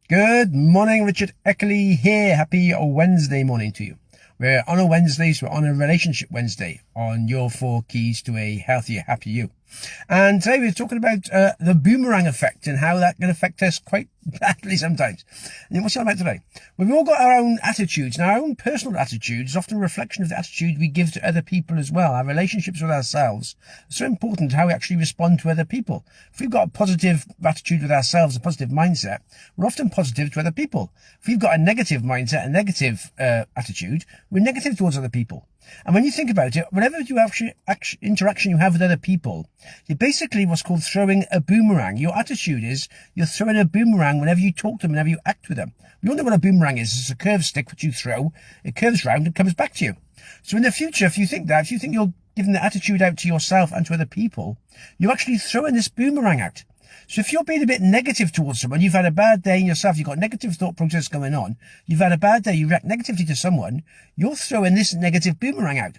Good morning, Richard Eckley here. Happy Wednesday morning to you. We're on a Wednesday, so we're on a Relationship Wednesday on your 4 keys to a healthier, happier you. And today we're talking about the boomerang effect and how that can affect us quite badly sometimes. And what's it about today? We've all got our own attitudes, and our own personal attitudes is often a reflection of the attitude we give to other people as well. Our relationships with ourselves are so important how we actually respond to other people. If we've got a positive attitude with ourselves, a positive mindset, we're often positive to other people. If we've got a negative mindset, a negative attitude, we're negative towards other people. And when you think about it, whenever you actually interaction you have with other people, you're basically what's called throwing a boomerang. Your attitude is you're throwing a boomerang whenever you talk to them, whenever you act with them. We all know what a boomerang is. It's a curved stick which you throw, it curves round and comes back to you. So in the future, if you think you're giving the attitude out to yourself and to other people, you're actually throwing this boomerang out. So if you're being a bit negative towards someone, you've had a bad day in yourself, you've got negative thought process going on, you've had a bad day, you react negatively to someone, you're throwing this negative boomerang out.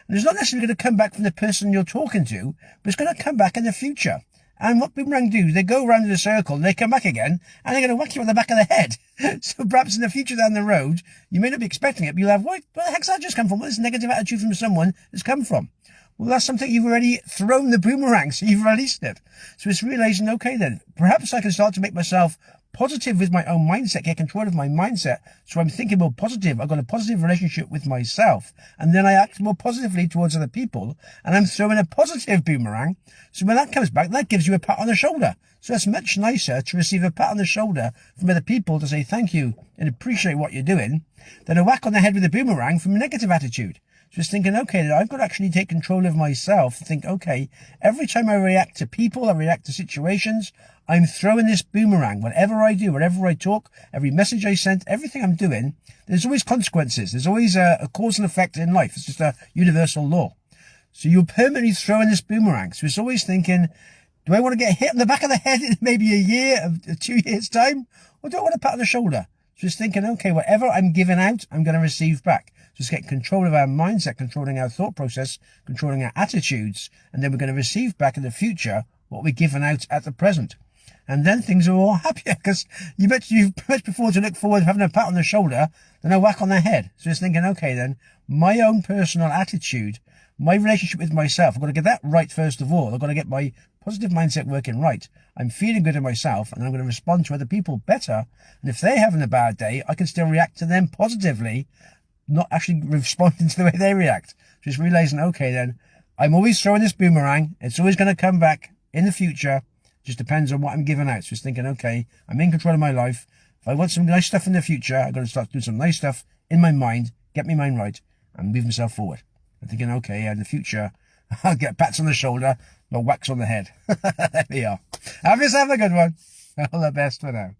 And it's not necessarily going to come back from the person you're talking to, but it's going to come back in the future. And what boomerang do, they go around in a circle, and they come back again, and they're going to whack you on the back of the head. So perhaps in the future down the road, you may not be expecting it, but you'll have, where the heck's that just come from? Where's this negative attitude from someone has come from? Well, that's something you've already thrown the boomerang, so you've released it. So it's realizing, okay then, perhaps I can start to make myself positive with my own mindset, get control of my mindset. So I'm thinking more positive. I've got a positive relationship with myself. And then I act more positively towards other people. And I'm throwing a positive boomerang. So when that comes back, that gives you a pat on the shoulder. So it's much nicer to receive a pat on the shoulder from other people to say thank you and appreciate what you're doing than a whack on the head with a boomerang from a negative attitude. Just thinking, okay, I've got to actually take control of myself and think, okay, every time I react to people, I react to situations, I'm throwing this boomerang. Whatever I do, wherever I talk, every message I send, everything I'm doing, there's always consequences. There's always a cause and effect in life. It's just a universal law. So you're permanently throwing this boomerang. So it's always thinking, do I want to get hit on the back of the head in maybe a year, 2 years' time? Or do I want a pat on the shoulder? Just thinking, okay, whatever I'm giving out, I'm going to receive back. Just get control of our mindset, controlling our thought process, controlling our attitudes, and then we're going to receive back in the future what we're giving out at the present. And then things are all happier because you've much prefer to look forward to having a pat on the shoulder than a whack on the head. So just thinking, okay then, my own personal attitude, my relationship with myself, I've got to get that right first of all. I've got to get my positive mindset working right. I'm feeling good in myself and I'm going to respond to other people better. And if they're having a bad day, I can still react to them positively, not actually responding to the way they react. Just realizing, okay then, I'm always throwing this boomerang. It's always going to come back in the future. Just depends on what I'm giving out. So just thinking, okay, I'm in control of my life. If I want some nice stuff in the future, I've got to start doing some nice stuff in my mind, get my mind right, and move myself forward. I'm thinking, okay, in the future, I'll get pats on the shoulder, not whacks on the head. There we are. Have yourself a good one. All the best for now.